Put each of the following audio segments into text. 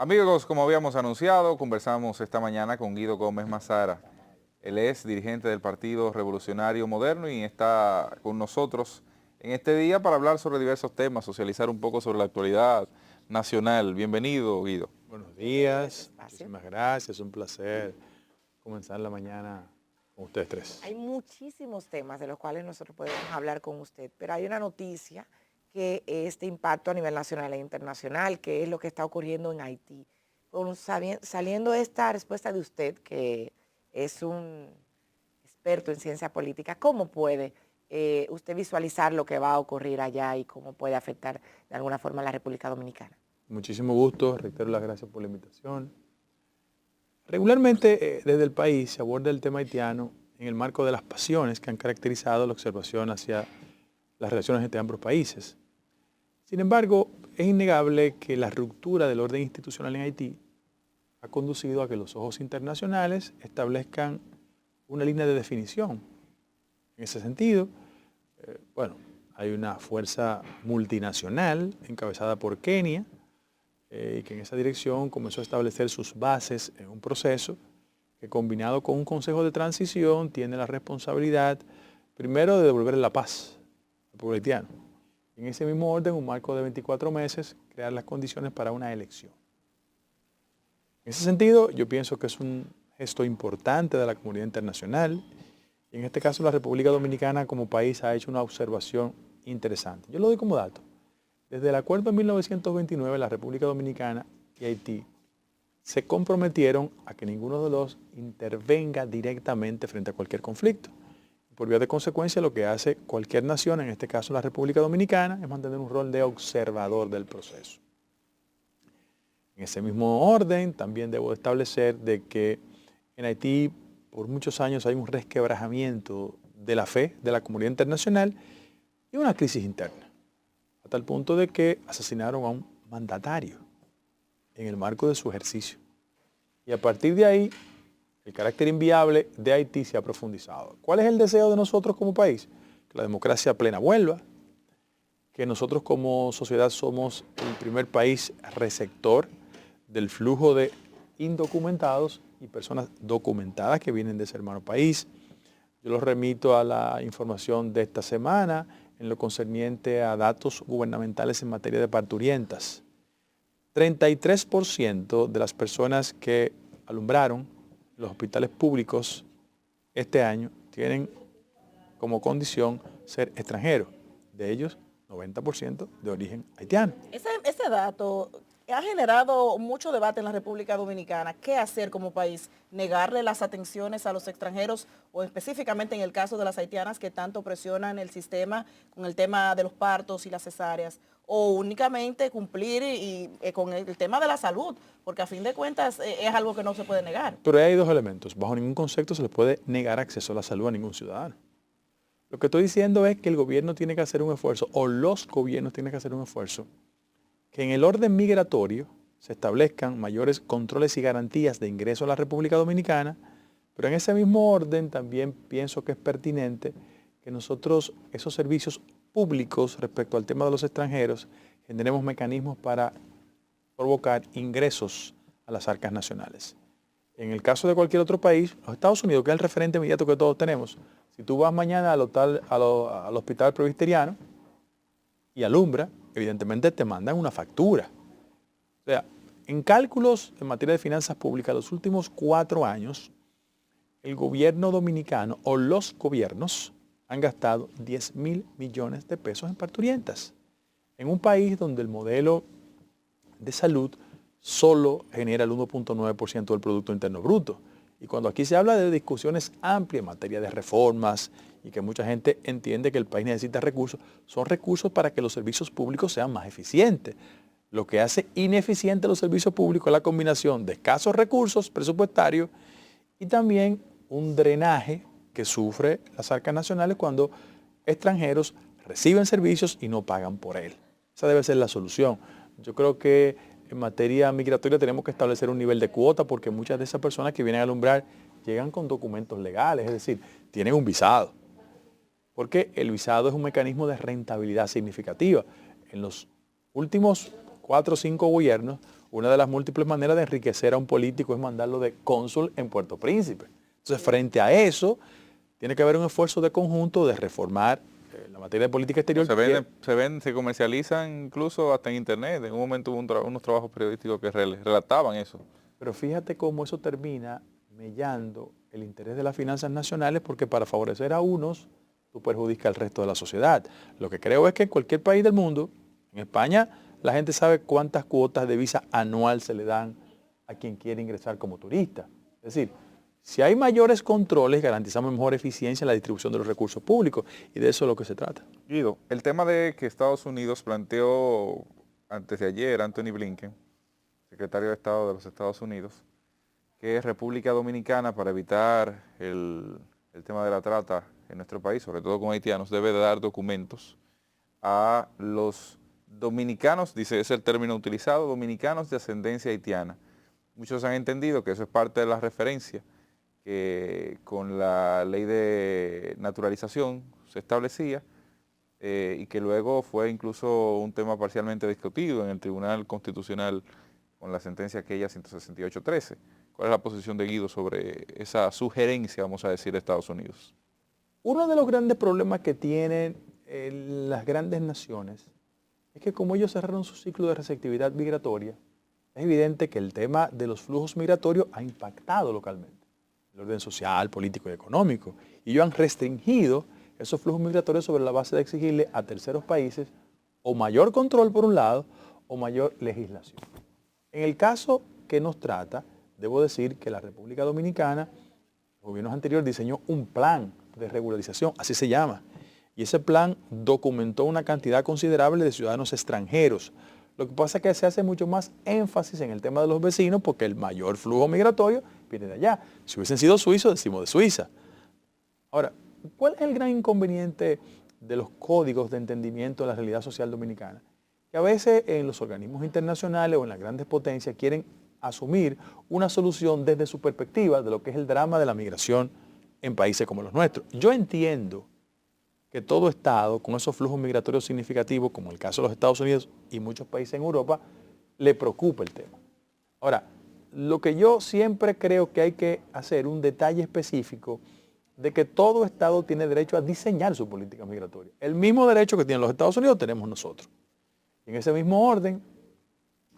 Amigos, como habíamos anunciado, conversamos esta mañana con Guido Gómez Mazara. Él es dirigente del Partido Revolucionario Moderno y está con nosotros en este día para hablar sobre diversos temas, socializar un poco sobre la actualidad nacional. Bienvenido, Guido. Buenos días, muchísimas gracias, un placer comenzar la mañana con ustedes tres. Hay muchísimos temas de los cuales nosotros podemos hablar con usted, pero hay una noticia que es de impacto a nivel nacional e internacional, que es lo que está ocurriendo en Haití. Saliendo esta respuesta de usted, que es un experto en ciencia política, ¿cómo puede usted visualizar lo que va a ocurrir allá y cómo puede afectar de alguna forma a la República Dominicana? Muchísimo gusto, reitero las gracias por la invitación. Regularmente desde el país se aborda el tema haitiano en el marco de las pasiones que han caracterizado la observación hacia las relaciones entre ambos países. Sin embargo, es innegable que la ruptura del orden institucional en Haití ha conducido a que los ojos internacionales establezcan una línea de definición. En ese sentido, hay una fuerza multinacional encabezada por Kenia, y que en esa dirección comenzó a establecer sus bases en un proceso que, combinado con un consejo de transición, tiene la responsabilidad primero de devolver la paz al pueblo haitiano. En ese mismo orden, un marco de 24 meses, crear las condiciones para una elección. En ese sentido, yo pienso que es un gesto importante de la comunidad internacional, y en este caso la República Dominicana como país ha hecho una observación interesante. Yo lo doy como dato. Desde el acuerdo de 1929, la República Dominicana y Haití se comprometieron a que ninguno de los intervenga directamente frente a cualquier conflicto. Por vía de consecuencia, lo que hace cualquier nación, en este caso la República Dominicana, es mantener un rol de observador del proceso. En ese mismo orden, también debo establecer de que en Haití por muchos años hay un resquebrajamiento de la fe de la comunidad internacional y una crisis interna, hasta el punto de que asesinaron a un mandatario en el marco de su ejercicio. Y a partir de ahí, el carácter inviable de Haití se ha profundizado. ¿Cuál es el deseo de nosotros como país? Que la democracia plena vuelva, que nosotros como sociedad somos el primer país receptor del flujo de indocumentados y personas documentadas que vienen de ese hermano país. Yo los remito a la información de esta semana en lo concerniente a datos gubernamentales en materia de parturientas. 33% de las personas que alumbraron los hospitales públicos este año tienen como condición ser extranjeros. De ellos, 90% de origen haitiano. Ese dato ha generado mucho debate en la República Dominicana. ¿Qué hacer como país? ¿Negarle las atenciones a los extranjeros o específicamente en el caso de las haitianas que tanto presionan el sistema con el tema de los partos y las cesáreas? ¿O únicamente cumplir con el tema de la salud? Porque a fin de cuentas es algo que no se puede negar. Pero hay dos elementos. Bajo ningún concepto se le puede negar acceso a la salud a ningún ciudadano. Lo que estoy diciendo es que el gobierno tiene que hacer un esfuerzo, o los gobiernos tienen que hacer un esfuerzo, que en el orden migratorio se establezcan mayores controles y garantías de ingreso a la República Dominicana, pero en ese mismo orden también pienso que es pertinente que nosotros esos servicios públicos respecto al tema de los extranjeros generemos mecanismos para provocar ingresos a las arcas nacionales. En el caso de cualquier otro país, los Estados Unidos, que es el referente inmediato que todos tenemos, si tú vas mañana al hospital presbiteriano y alumbra, evidentemente te mandan una factura. O sea, en cálculos en materia de finanzas públicas, los últimos 4 años, el gobierno dominicano o los gobiernos han gastado 10.000 millones de pesos en parturientas. En un país donde el modelo de salud solo genera el 1.9% del Producto Interno Bruto. Y cuando aquí se habla de discusiones amplias en materia de reformas y que mucha gente entiende que el país necesita recursos, son recursos para que los servicios públicos sean más eficientes. Lo que hace ineficiente los servicios públicos es la combinación de escasos recursos presupuestarios y también un drenaje que sufre las arcas nacionales cuando extranjeros reciben servicios y no pagan por él. Esa debe ser la solución. Yo creo que en materia migratoria tenemos que establecer un nivel de cuota porque muchas de esas personas que vienen a alumbrar llegan con documentos legales, es decir, tienen un visado. Porque el visado es un mecanismo de rentabilidad significativa. En los últimos 4 o 5 gobiernos una de las múltiples maneras de enriquecer a un político es mandarlo de cónsul en Puerto Príncipe. Entonces, frente a eso, tiene que haber un esfuerzo de conjunto de reformar la materia de política exterior. Se comercializan incluso hasta en internet. En un momento hubo unos trabajos periodísticos que relataban eso. Pero fíjate cómo eso termina mellando el interés de las finanzas nacionales, porque para favorecer a unos, tú perjudicas al resto de la sociedad. Lo que creo es que en cualquier país del mundo, en España, la gente sabe cuántas cuotas de visa anual se le dan a quien quiere ingresar como turista. Es decir, si hay mayores controles, garantizamos mejor eficiencia en la distribución de los recursos públicos, y de eso es lo que se trata. Guido, el tema de que Estados Unidos planteó antes de ayer, Anthony Blinken, secretario de Estado de los Estados Unidos, que República Dominicana, para evitar el tema de la trata en nuestro país, sobre todo con haitianos, debe de dar documentos a los dominicanos, dice, es el término utilizado, dominicanos de ascendencia haitiana. Muchos han entendido que eso es parte de la referencia que con la ley de naturalización se establecía y que luego fue incluso un tema parcialmente discutido en el Tribunal Constitucional con la sentencia aquella 168-13. ¿Cuál es la posición de Guido sobre esa sugerencia, vamos a decir, de Estados Unidos? Uno de los grandes problemas que tienen las grandes naciones es que como ellos cerraron su ciclo de receptividad migratoria, es evidente que el tema de los flujos migratorios ha impactado localmente el orden social, político y económico. Y ellos han restringido esos flujos migratorios sobre la base de exigirle a terceros países o mayor control por un lado o mayor legislación. En el caso que nos trata, debo decir que la República Dominicana, los gobiernos anteriores diseñó un plan de regularización, así se llama, y ese plan documentó una cantidad considerable de ciudadanos extranjeros. Lo que pasa es que se hace mucho más énfasis en el tema de los vecinos porque el mayor flujo migratorio viene de allá. Si hubiesen sido suizos, decimos de Suiza. Ahora, ¿cuál es el gran inconveniente de los códigos de entendimiento de la realidad social dominicana? Que a veces en los organismos internacionales o en las grandes potencias quieren asumir una solución desde su perspectiva de lo que es el drama de la migración en países como los nuestros. Yo entiendo que todo Estado, con esos flujos migratorios significativos, como el caso de los Estados Unidos y muchos países en Europa, le preocupa el tema. Ahora, lo que yo siempre creo que hay que hacer un detalle específico de que todo Estado tiene derecho a diseñar su política migratoria. El mismo derecho que tienen los Estados Unidos tenemos nosotros. Y en ese mismo orden,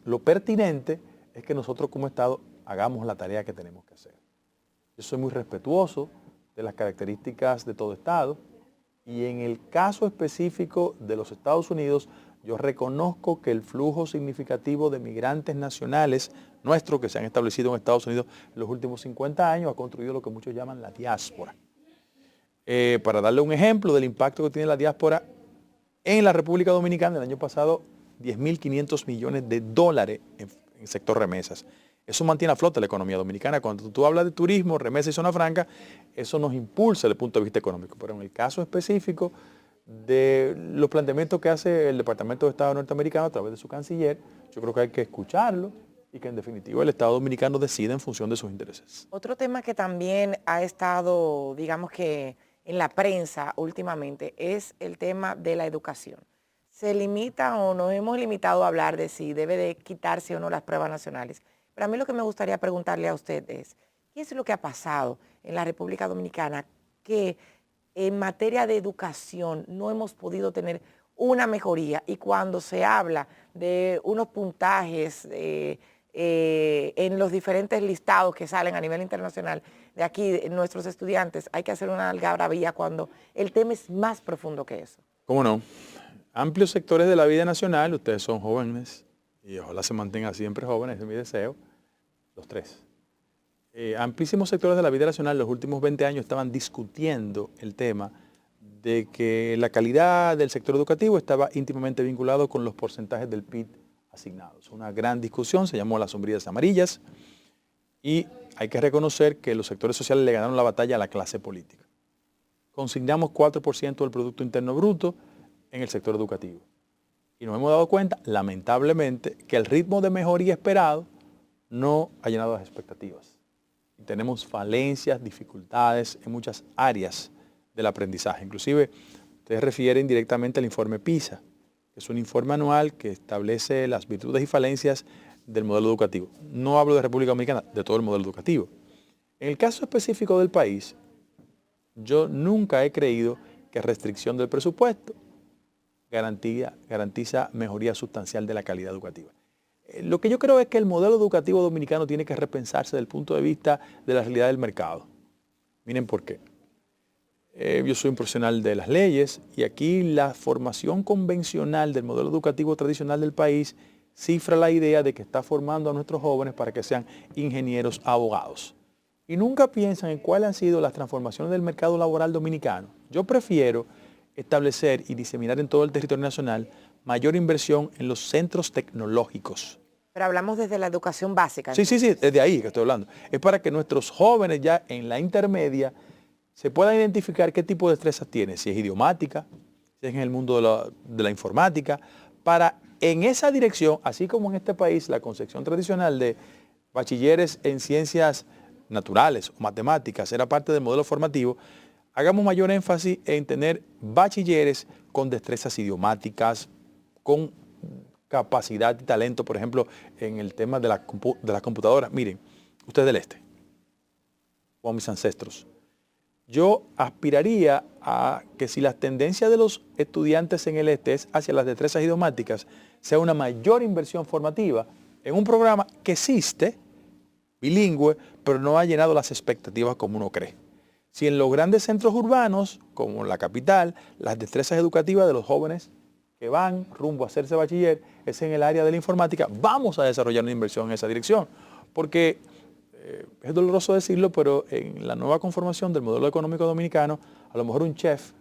lo pertinente es que nosotros como Estado hagamos la tarea que tenemos que hacer. Yo soy muy respetuoso de las características de todo Estado y en el caso específico de los Estados Unidos, yo reconozco que el flujo significativo de migrantes nacionales nuestros que se han establecido en Estados Unidos en los últimos 50 años ha construido lo que muchos llaman la diáspora. Para darle un ejemplo del impacto que tiene la diáspora en la República Dominicana, el año pasado 10.500 millones de dólares en el sector remesas. Eso mantiene a flote la economía dominicana. Cuando tú hablas de turismo, remesas y zona franca, eso nos impulsa desde el punto de vista económico. Pero en el caso específico de los planteamientos que hace el Departamento de Estado norteamericano a través de su canciller, yo creo que hay que escucharlo y que en definitiva el Estado dominicano decida en función de sus intereses. Otro tema que también ha estado, digamos que en la prensa últimamente, es el tema de la educación. Se limita o nos hemos limitado a hablar de si debe de quitarse o no las pruebas nacionales. Pero a mí lo que me gustaría preguntarle a usted es, ¿qué es lo que ha pasado en la República Dominicana que en materia de educación no hemos podido tener una mejoría? Y cuando se habla de unos puntajes en los diferentes listados que salen a nivel internacional de aquí, nuestros estudiantes, hay que hacer una algarabía cuando el tema es más profundo que eso. ¿Cómo no? Amplios sectores de la vida nacional, ustedes son jóvenes y ojalá se mantengan siempre jóvenes, ese es mi deseo, los tres. Amplísimos sectores de la vida nacional en los últimos 20 años estaban discutiendo el tema de que la calidad del sector educativo estaba íntimamente vinculado con los porcentajes del PIB asignados. Una gran discusión, se llamó las sombrillas amarillas y hay que reconocer que los sectores sociales le ganaron la batalla a la clase política. Consignamos 4% del Producto Interno Bruto en el sector educativo. Y nos hemos dado cuenta, lamentablemente, que el ritmo de mejoría esperado no ha llenado las expectativas. Y tenemos falencias, dificultades en muchas áreas del aprendizaje. Inclusive, ustedes refieren directamente al informe PISA, que es un informe anual que establece las virtudes y falencias del modelo educativo. No hablo de República Dominicana, de todo el modelo educativo. En el caso específico del país, yo nunca he creído que restricción del presupuesto garantiza mejoría sustancial de la calidad educativa. Lo que yo creo es que el modelo educativo dominicano tiene que repensarse desde el punto de vista de la realidad del mercado. Miren por qué. Yo soy un profesional de las leyes y aquí la formación convencional del modelo educativo tradicional del país cifra la idea de que está formando a nuestros jóvenes para que sean ingenieros, abogados. Y nunca piensan en cuáles han sido las transformaciones del mercado laboral dominicano. Yo prefiero establecer y diseminar en todo el territorio nacional mayor inversión en los centros tecnológicos. Pero hablamos desde la educación básica. Sí, desde ahí que estoy hablando. Es para que nuestros jóvenes ya en la intermedia se puedan identificar qué tipo de destrezas tienen, si es idiomática, si es en el mundo de la informática, para en esa dirección, así como en este país la concepción tradicional de bachilleres en ciencias naturales o matemáticas era parte del modelo formativo, hagamos mayor énfasis en tener bachilleres con destrezas idiomáticas, con capacidad y talento, por ejemplo, en el tema de la computadora. Miren, ustedes del este, como mis ancestros, yo aspiraría a que si las tendencias de los estudiantes en el este es hacia las destrezas idiomáticas, sea una mayor inversión formativa en un programa que existe, bilingüe, pero no ha llenado las expectativas como uno cree. Si en los grandes centros urbanos, como la capital, las destrezas educativas de los jóvenes que van rumbo a hacerse bachiller es en el área de la informática, vamos a desarrollar una inversión en esa dirección. Porque es doloroso decirlo, pero en la nueva conformación del modelo económico dominicano, a lo mejor un chef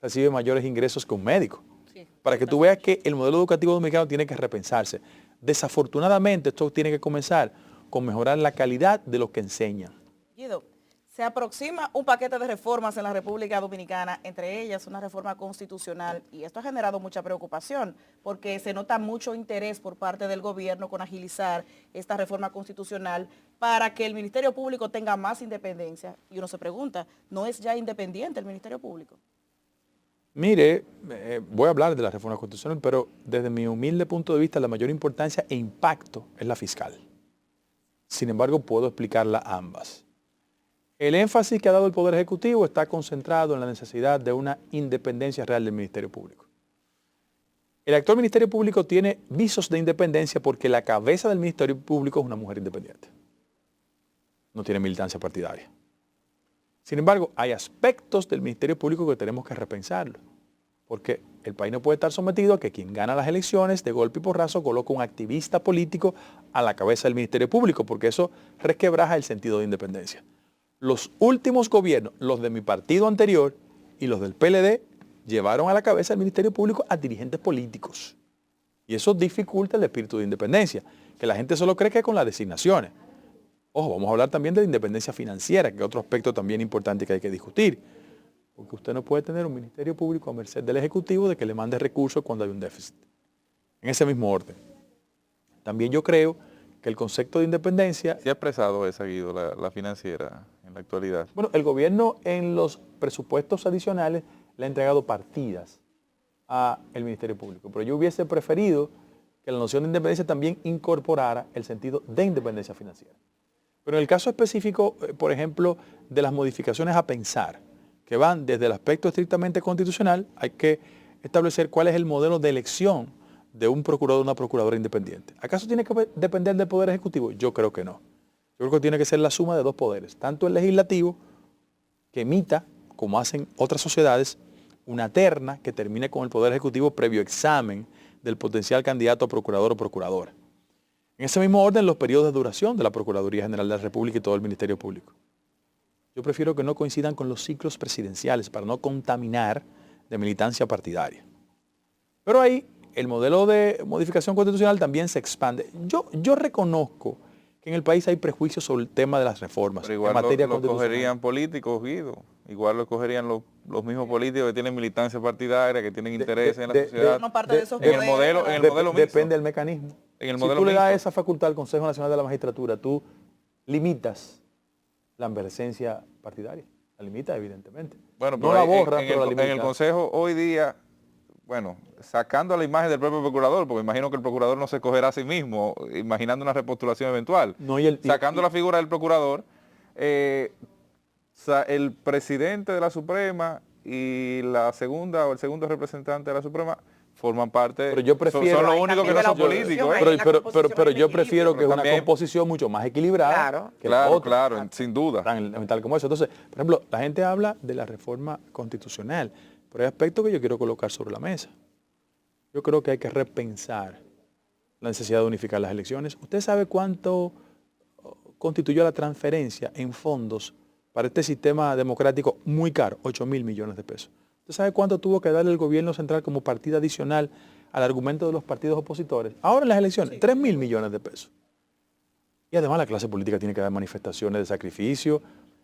recibe mayores ingresos que un médico. Sí, para que tú veas que el modelo educativo dominicano tiene que repensarse. Desafortunadamente, esto tiene que comenzar con mejorar la calidad de lo que enseñan. Guido, se aproxima un paquete de reformas en la República Dominicana, entre ellas una reforma constitucional, y esto ha generado mucha preocupación porque se nota mucho interés por parte del gobierno con agilizar esta reforma constitucional para que el Ministerio Público tenga más independencia. Y uno se pregunta, ¿no es ya independiente el Ministerio Público? Mire, voy a hablar de la reforma constitucional, pero desde mi humilde punto de vista la mayor importancia e impacto es la fiscal. Sin embargo, puedo explicarla ambas. El énfasis que ha dado el Poder Ejecutivo está concentrado en la necesidad de una independencia real del Ministerio Público. El actual Ministerio Público tiene visos de independencia porque la cabeza del Ministerio Público es una mujer independiente. No tiene militancia partidaria. Sin embargo, hay aspectos del Ministerio Público que tenemos que repensarlo, porque el país no puede estar sometido a que quien gana las elecciones de golpe y porrazo coloque un activista político a la cabeza del Ministerio Público, porque eso resquebraja el sentido de independencia. Los últimos gobiernos, los de mi partido anterior y los del PLD, llevaron a la cabeza del Ministerio Público a dirigentes políticos. Y eso dificulta el espíritu de independencia, que la gente solo cree que con las designaciones. Ojo, vamos a hablar también de la independencia financiera, que es otro aspecto también importante que hay que discutir. Porque usted no puede tener un Ministerio Público a merced del Ejecutivo de que le mande recursos cuando hay un déficit. En ese mismo orden. También yo creo que el concepto de independencia... ¿Se ha expresado esa, Guido, la financiera en la actualidad? Bueno, el gobierno en los presupuestos adicionales le ha entregado partidas al Ministerio Público, pero yo hubiese preferido que la noción de independencia también incorporara el sentido de independencia financiera. Pero en el caso específico, por ejemplo, de las modificaciones a pensar, que van desde el aspecto estrictamente constitucional, hay que establecer cuál es el modelo de elección de un procurador o una procuradora independiente. ¿Acaso tiene que depender del Poder Ejecutivo? Yo creo que no. Yo creo que tiene que ser la suma de dos poderes, tanto el legislativo, que emita, como hacen otras sociedades, una terna que termine con el Poder Ejecutivo previo examen del potencial candidato a procurador o procuradora. En ese mismo orden, los periodos de duración de la Procuraduría General de la República y todo el Ministerio Público. Yo prefiero que no coincidan con los ciclos presidenciales para no contaminar de militancia partidaria. Pero ahí el modelo de modificación constitucional también se expande. Yo reconozco que en el país hay prejuicios sobre el tema de las reformas. Pero igual en materia lo cogerían políticos, Guido. Igual lo cogerían los mismos políticos que tienen militancia partidaria, que tienen interés en la sociedad. En el modelo mixto. Depende del mecanismo. En el si modelo tú le das mixto. esa facultad al Consejo Nacional de la Magistratura, tú limitas la presencia partidaria. La limita, evidentemente. Bueno, no la borra, en pero la limita. En el Consejo hoy día, bueno, sacando la imagen del propio procurador, porque imagino que el procurador no se escogerá a sí mismo, imaginando una repostulación eventual. No, Sacando la figura del procurador, el presidente de la Suprema y la segunda o el segundo representante de la Suprema forman parte, pero yo prefiero, son los únicos que no son políticos. Pero yo prefiero que es una composición mucho más equilibrada. Claro, que claro, sin duda. Tan elemental como eso. Entonces, por ejemplo, la gente habla de la reforma constitucional, pero hay aspectos que yo quiero colocar sobre la mesa. Yo creo que hay que repensar la necesidad de unificar las elecciones. ¿Usted sabe cuánto constituyó la transferencia en fondos para este sistema democrático muy caro? 8.000 millones de pesos. ¿Usted sabe cuánto tuvo que darle el gobierno central como partida adicional al argumento de los partidos opositores? Ahora en las elecciones, sí. 3.000 millones de pesos. Y además la clase política tiene que dar manifestaciones de sacrificio.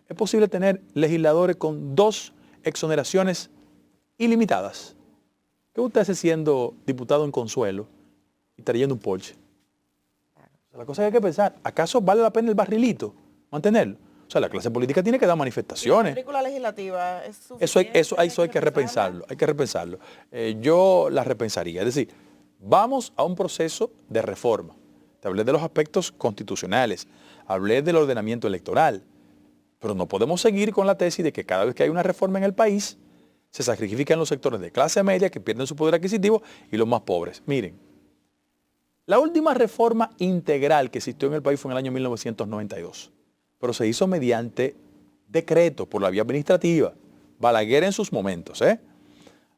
Es posible tener legisladores con 2 exoneraciones ilimitadas. ¿Qué usted hace siendo diputado en Consuelo y trayendo un Porsche? O sea, la cosa que hay que pensar, ¿acaso vale la pena el barrilito? Mantenerlo. O sea, la clase política tiene que dar manifestaciones. La película legislativa es suficiente. Eso hay que repensarlo. Hay que repensarlo. Yo la repensaría. Es decir, vamos a un proceso de reforma. Te hablé de los aspectos constitucionales, hablé del ordenamiento electoral, pero no podemos seguir con la tesis de que cada vez que hay una reforma en el país, se sacrifican los sectores de clase media que pierden su poder adquisitivo y los más pobres. Miren, la última reforma integral que existió en el país fue en el año 1992. Pero se hizo mediante decreto, por la vía administrativa. Balaguer en sus momentos.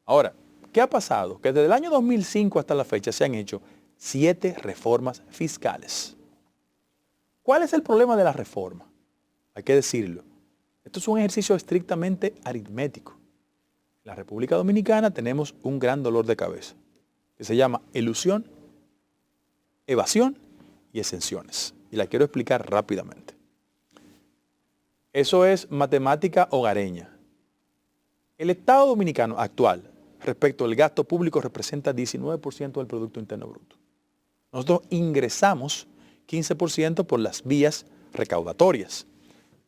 Ahora, ¿qué ha pasado? Que desde el año 2005 hasta la fecha se han hecho 7 reformas fiscales. ¿Cuál es el problema de la reforma? Hay que decirlo. Esto es un ejercicio estrictamente aritmético. En la República Dominicana tenemos un gran dolor de cabeza, que se llama elusión, evasión y exenciones. Y la quiero explicar rápidamente. Eso es matemática hogareña. El Estado dominicano actual, respecto al gasto público, representa 19% del Producto Interno Bruto. Nosotros ingresamos 15% por las vías recaudatorias.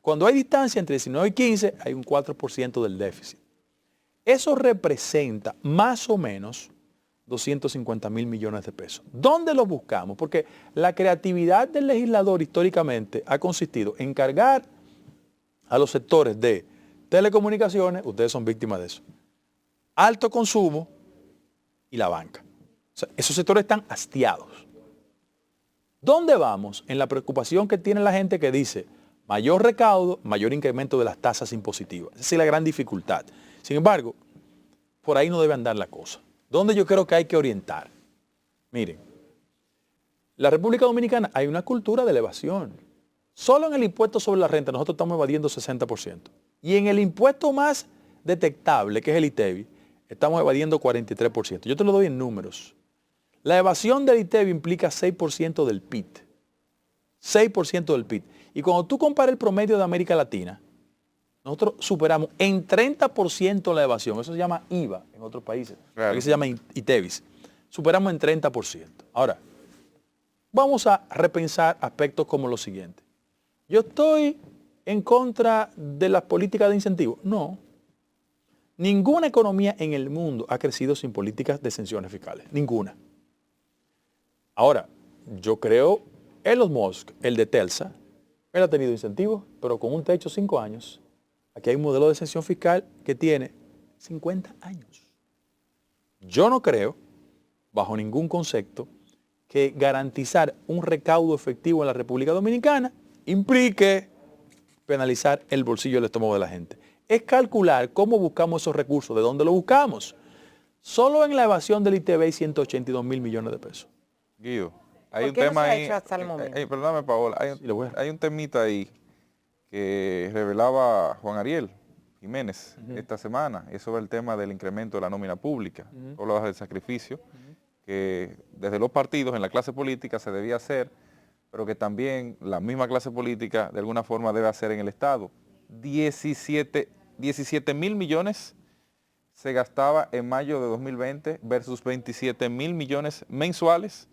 Cuando hay distancia entre 19 y 15, hay un 4% del déficit. Eso representa más o menos 250.000 millones de pesos. ¿Dónde lo buscamos? Porque la creatividad del legislador históricamente ha consistido en cargar a los sectores de telecomunicaciones, ustedes son víctimas de eso, alto consumo y la banca. O sea, esos sectores están hastiados. ¿Dónde vamos? En la preocupación que tiene la gente que dice mayor recaudo, mayor incremento de las tasas impositivas. Esa es la gran dificultad. Sin embargo, por ahí no debe andar la cosa. ¿Dónde yo creo que hay que orientar? Miren, la República Dominicana hay una cultura de evasión. Solo en el impuesto sobre la renta nosotros estamos evadiendo 60%. Y en el impuesto más detectable, que es el ITEVI, estamos evadiendo 43%. Yo te lo doy en números. La evasión del ITEVI implica 6% del PIB. 6% del PIB. Y cuando tú comparas el promedio de América Latina, nosotros superamos en 30% la evasión. Eso se llama IVA en otros países. Claro. Aquí se llama ITEVIS. Superamos en 30%. Ahora, vamos a repensar aspectos como lo siguiente. ¿Yo estoy en contra de las políticas de incentivos? No. Ninguna economía en el mundo ha crecido sin políticas de exenciones fiscales. Ninguna. Ahora, yo creo, Elon Musk, el de Telsa, él ha tenido incentivos, pero con un techo 5 años. Aquí hay un modelo de exención fiscal que tiene 50 años. Yo no creo, bajo ningún concepto, que garantizar un recaudo efectivo en la República Dominicana implique penalizar el bolsillo del estómago de la gente. Es calcular cómo buscamos esos recursos, de dónde los buscamos. Solo en la evasión del ITV hay 182.000 millones de pesos. Guido, hay un tema ahí, perdóname Paola, hay un temita ahí que revelaba Juan Ariel Jiménez esta semana, es sobre el tema del incremento de la nómina pública, hablabas del sacrificio, que desde los partidos en la clase política se debía hacer, pero que también la misma clase política de alguna forma debe hacer en el Estado. 17.000 millones se gastaba en mayo de 2020 versus 27.000 millones mensuales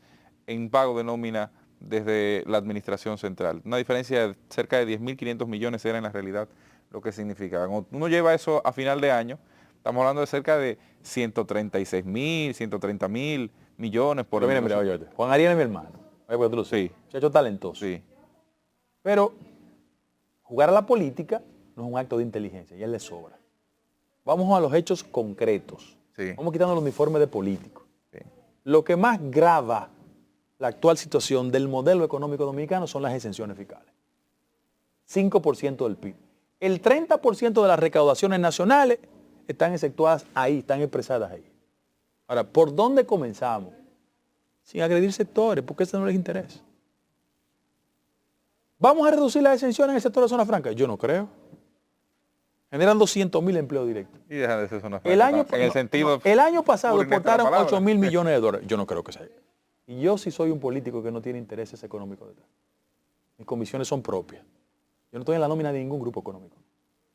en pago de nómina desde la administración central. Una diferencia de cerca de 10.500 millones era en la realidad lo que significaba. Cuando uno lleva eso a final de año, Estamos hablando de cerca de 136.000, 130.000 millones por Pero mira, oye, Juan Ariel es mi hermano. Oye, porque tú lo sabes. Sí. Muchacho talentoso. Sí, Pero jugar a la política no es un acto de inteligencia, y a él le sobra. Vamos a los hechos concretos. sí. Vamos quitando el uniforme de político. Sí. Lo que más grava la actual situación del modelo económico dominicano son las exenciones fiscales. 5% del PIB. El 30% de las recaudaciones nacionales están exceptuadas ahí, están expresadas ahí. Ahora, ¿por dónde comenzamos? Sin agredir sectores, porque eso no les interesa. ¿Vamos a reducir las exenciones en el sector de zona franca? Yo no creo. Generan 200.000 empleos directos. Y deja de ser zona El franca, año, en el sentido... el año pasado puro y neto de la exportaron palabra. 8.000 millones de dólares. Yo no creo que sea. Y yo sí soy un político que no tiene intereses económicos detrás. Mis comisiones son propias. Yo no estoy en la nómina de ningún grupo económico.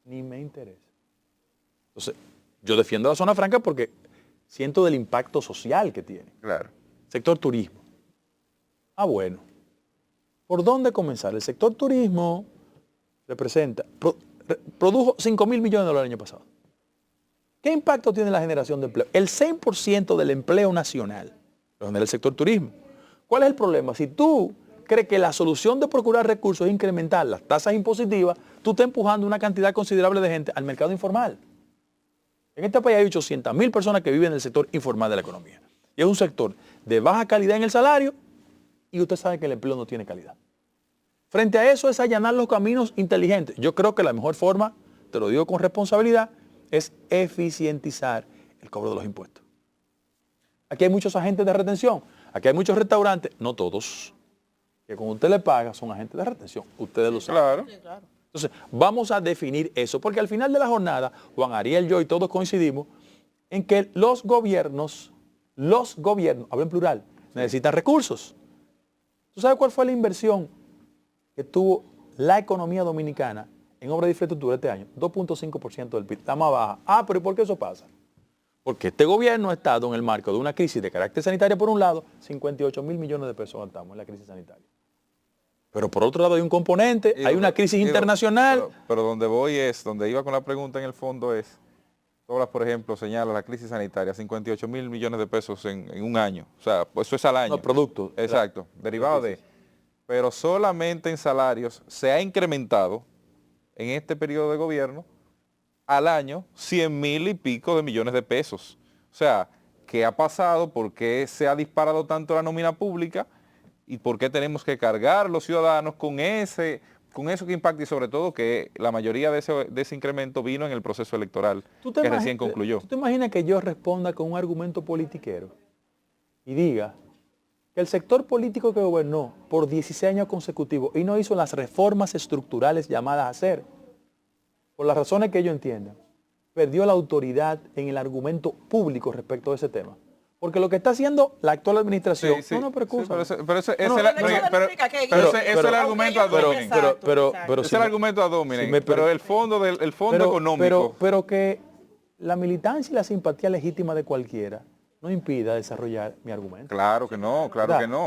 Ni me interesa. Entonces, yo defiendo la zona franca porque siento del impacto social que tiene. Claro. Sector turismo. Ah, bueno. ¿Por dónde comenzar? El sector turismo representa, produjo 5.000 millones de dólares el año pasado. ¿Qué impacto tiene la generación de empleo? El 6% del empleo nacional lo genera el sector turismo. ¿Cuál es el problema? Si tú crees que la solución de procurar recursos es incrementar las tasas impositivas, tú estás empujando una cantidad considerable de gente al mercado informal. En este país hay 800.000 personas que viven en el sector informal de la economía. Y es un sector de baja calidad en el salario y usted sabe que el empleo no tiene calidad. Frente a eso es allanar los caminos inteligentes. Yo creo que la mejor forma, te lo digo con responsabilidad, es eficientizar el cobro de los impuestos. Aquí hay muchos agentes de retención, aquí hay muchos restaurantes, no todos, que cuando usted le paga son agentes de retención. Ustedes lo saben. Claro. Sí, claro. Entonces, vamos a definir eso, porque al final de la jornada, Juan Ariel, yo y todos coincidimos en que los gobiernos, hablo en plural, necesitan recursos. ¿Tú sabes cuál fue la inversión que tuvo la economía dominicana en obra de infraestructura este año? 2.5% del PIB, está más baja. Ah, pero ¿y por qué eso pasa? Porque este gobierno ha estado en el marco de una crisis de carácter sanitario por un lado, 58.000 millones de pesos gastamos en la crisis sanitaria. Pero por otro lado hay un componente, hay una crisis internacional. Pero donde iba con la pregunta en el fondo es, todas por ejemplo señala la crisis sanitaria, 58.000 millones de pesos en un año. O sea, pues eso es al año. No, producto. Exacto, derivado de. Pero solamente en salarios se ha incrementado en este periodo de gobierno al año 100.000 y pico de millones de pesos. O sea, ¿qué ha pasado? ¿Por qué se ha disparado tanto la nómina pública? ¿Y por qué tenemos que cargar los ciudadanos con eso que impacta? Y sobre todo que la mayoría de ese incremento vino en el proceso electoral que recién concluyó. ¿Tú te imaginas que yo responda con un argumento politiquero y diga que el sector político que gobernó por 16 años consecutivos y no hizo las reformas estructurales llamadas a hacer, por las razones que ellos entiendan, perdió la autoridad en el argumento público respecto a ese tema? Porque lo que está haciendo la actual administración... Sí, No, pero excusa. sí, pero ese No, es el argumento ad hominem. Pero Es el argumento ad hominem, pero el fondo económico. Pero que la militancia y la simpatía legítima de cualquiera no impida desarrollar mi argumento. Claro que no,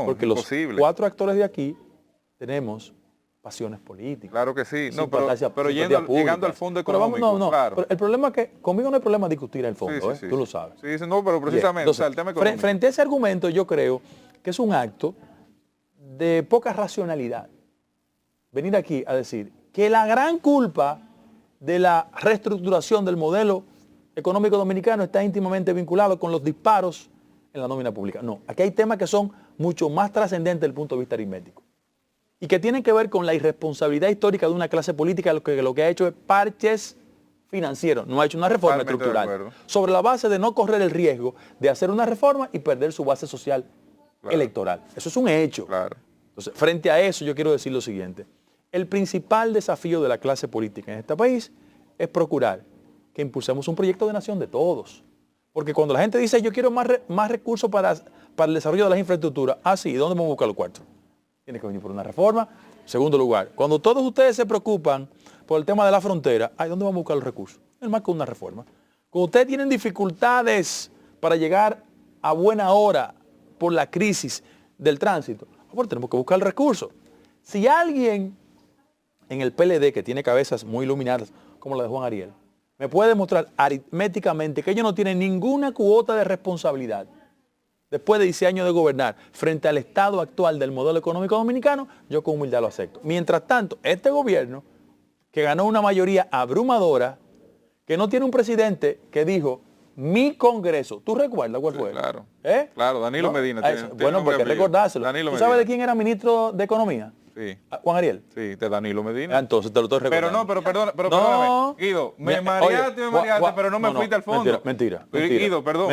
Porque imposible. los 4 actores de aquí tenemos pasiones políticas. Claro que sí, no, simpatía pero pública. llegando al fondo Pero vamos, económico, claro. Pero el problema es que conmigo no hay problema discutir el fondo, Sí, tú lo sabes. Sí, no, pero precisamente, Entonces, o sea, el tema económico. frente a ese argumento yo creo que es un acto de poca racionalidad venir aquí a decir que la gran culpa de la reestructuración del modelo económico dominicano está íntimamente vinculado con los disparos en la nómina pública. No, aquí hay temas que son mucho más trascendentes desde el punto de vista aritmético y que tienen que ver con la irresponsabilidad histórica de una clase política que lo que ha hecho es parches financieros, no ha hecho una reforma estructural sobre la base de no correr el riesgo de hacer una reforma y perder su base social electoral. Eso es un hecho. Claro. Entonces, frente a eso yo quiero decir lo siguiente. El principal desafío de la clase política en este país es procurar que impulsemos un proyecto de nación de todos. Porque cuando la gente dice yo quiero más recursos para el desarrollo de las infraestructuras, sí, ¿dónde vamos a buscar los cuartos? Tiene que venir por una reforma. Segundo lugar, cuando todos ustedes se preocupan por el tema de la frontera, ¿dónde vamos a buscar los recursos? Es más que una reforma. Cuando ustedes tienen dificultades para llegar a buena hora por la crisis del tránsito, tenemos que buscar el recurso. Si alguien en el PLD, que tiene cabezas muy iluminadas, como la de Juan Ariel, me puede demostrar aritméticamente que ellos no tienen ninguna cuota de responsabilidad después de 10 años de gobernar frente al estado actual del modelo económico dominicano, yo con humildad lo acepto. Mientras tanto, este gobierno, que ganó una mayoría abrumadora, que no tiene un presidente que dijo, mi Congreso, ¿tú recuerdas cuál fue? Claro, claro, Danilo Medina. Bueno, porque recordárselo. ¿Tú sabes de quién era ministro de Economía? Sí. Juan Ariel. Sí, de Danilo Medina. Entonces te lo estoy recordando. Pero perdóname, Guido, me mareaste, pero no me fuiste al fondo. Mentira. Guido, perdón.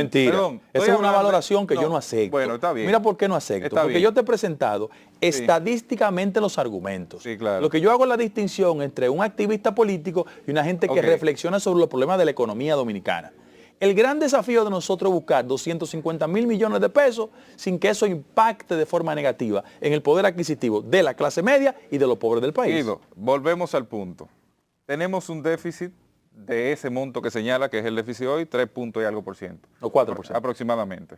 Esa es una valoración que yo no acepto. Bueno, está bien. Mira por qué no acepto. Porque yo te he presentado estadísticamente los argumentos. Sí, claro. Lo que yo hago es la distinción entre un activista político y una gente que reflexiona sobre los problemas de la economía dominicana. El gran desafío de nosotros es buscar 250.000 millones de pesos sin que eso impacte de forma negativa en el poder adquisitivo de la clase media y de los pobres del país. Guido, volvemos al punto. Tenemos un déficit de ese monto que señala que es el déficit hoy, 3 puntos y algo por ciento. O 4%. Aproximadamente.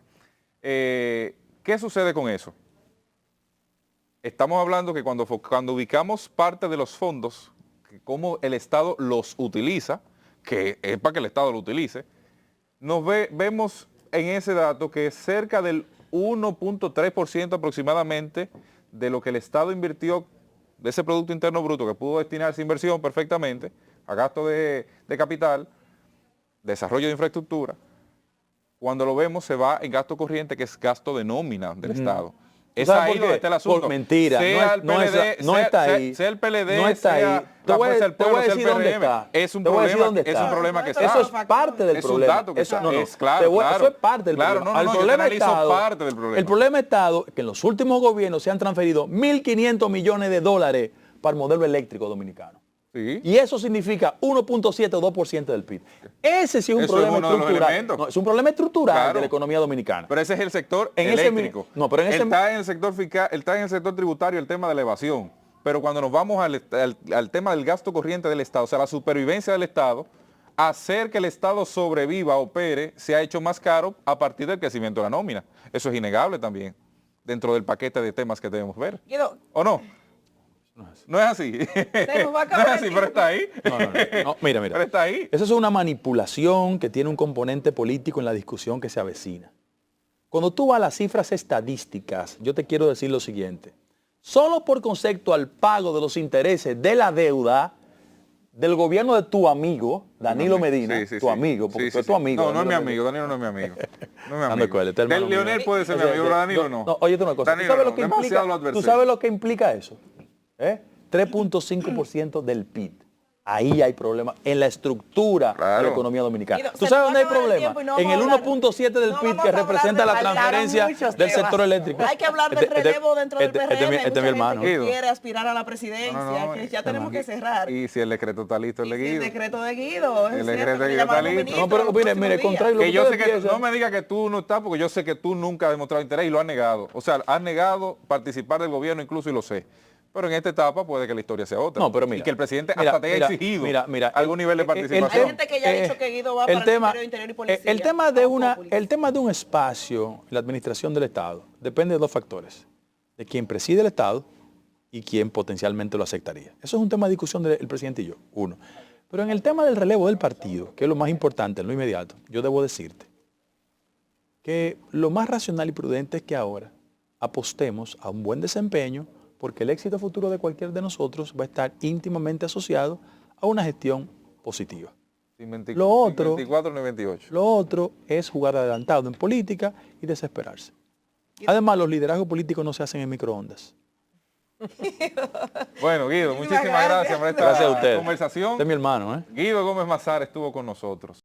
¿Qué sucede con eso? Estamos hablando que cuando ubicamos parte de los fondos, que cómo el Estado los utiliza, que es para que el Estado lo utilice, vemos en ese dato que cerca del 1.3% aproximadamente de lo que el Estado invirtió de ese Producto Interno Bruto, que pudo destinarse a inversión perfectamente, a gasto de capital, desarrollo de infraestructura, cuando lo vemos se va en gasto corriente, que es gasto de nómina del Estado. Es ahí donde está el asunto. Por mentira, sea el PLD, no está ahí. Sea el PLD, no está sea ahí. la Fuerza del Pueblo, sea el PRM. Es un problema que está. Eso es parte del problema. Es un dato que eso, está. Es claro. Eso es parte del problema. El problema Estado, parte del problema. El problema Estado es que en los últimos gobiernos se han transferido 1.500 millones de dólares para el modelo eléctrico dominicano. Sí. Y eso significa 1.7 o 2% del PIB. Ese sí es un problema estructural. No, es un problema estructural de la economía dominicana. Pero ese es el sector eléctrico. Está en el sector fiscal, está en el sector tributario, el tema de la evasión. Pero cuando nos vamos al tema del gasto corriente del Estado, o sea, la supervivencia del Estado, hacer que el Estado sobreviva, opere, se ha hecho más caro a partir del crecimiento de la nómina. Eso es innegable también, dentro del paquete de temas que debemos ver. ¿O no? No es así. No es así, pero está ahí. No, mira. Pero está ahí. Eso es una manipulación que tiene un componente político en la discusión que se avecina. Cuando tú vas a las cifras estadísticas, yo te quiero decir lo siguiente. Solo por concepto al pago de los intereses de la deuda del gobierno de tu amigo, Danilo Medina, tu amigo, porque tú es tu amigo. No es mi amigo, Danilo no es mi amigo. No es mi amigo. Del Leonel puede ser mi amigo, pero Danilo no. Oye, una cosa. ¿Tú sabes lo que implica eso? 3.5% del PIB. Ahí hay problemas en la estructura de la economía dominicana. ¿Tú sabes dónde hay problema? En el 1.7 del PIB que representa la transferencia del sector eléctrico. Hay que hablar del relevo dentro del PRM. Este es mi hermano. Que quiere aspirar a la presidencia, que ya tenemos que cerrar. Y si el decreto está listo, el de Guido. El decreto de Guido. El decreto de Guido está listo. No, pero mire, contrario. Que yo sé que no me diga que tú no estás, porque yo sé que tú nunca has demostrado interés y lo has negado. O sea, has negado participar del gobierno incluso y lo sé. Pero en esta etapa puede que la historia sea otra. No, pero mira, y que el presidente hasta te haya exigido algún nivel de participación. Hay gente que ya ha dicho que Guido va para el Ministerio de Interior y Policía. El tema de un espacio en la administración del Estado depende de dos factores. De quien preside el Estado y quien potencialmente lo aceptaría. Eso es un tema de discusión del presidente y yo, uno. Pero en el tema del relevo del partido, que es lo más importante, en lo inmediato, yo debo decirte que lo más racional y prudente es que ahora apostemos a un buen desempeño, porque el éxito futuro de cualquier de nosotros va a estar íntimamente asociado a una gestión positiva. Sin 24 ni 28. Lo otro es jugar adelantado en política y desesperarse. Además, los liderazgos políticos no se hacen en microondas. Bueno, Guido, muchísimas gracias por esta conversación. Este es mi hermano, Guido Gómez Mazara estuvo con nosotros.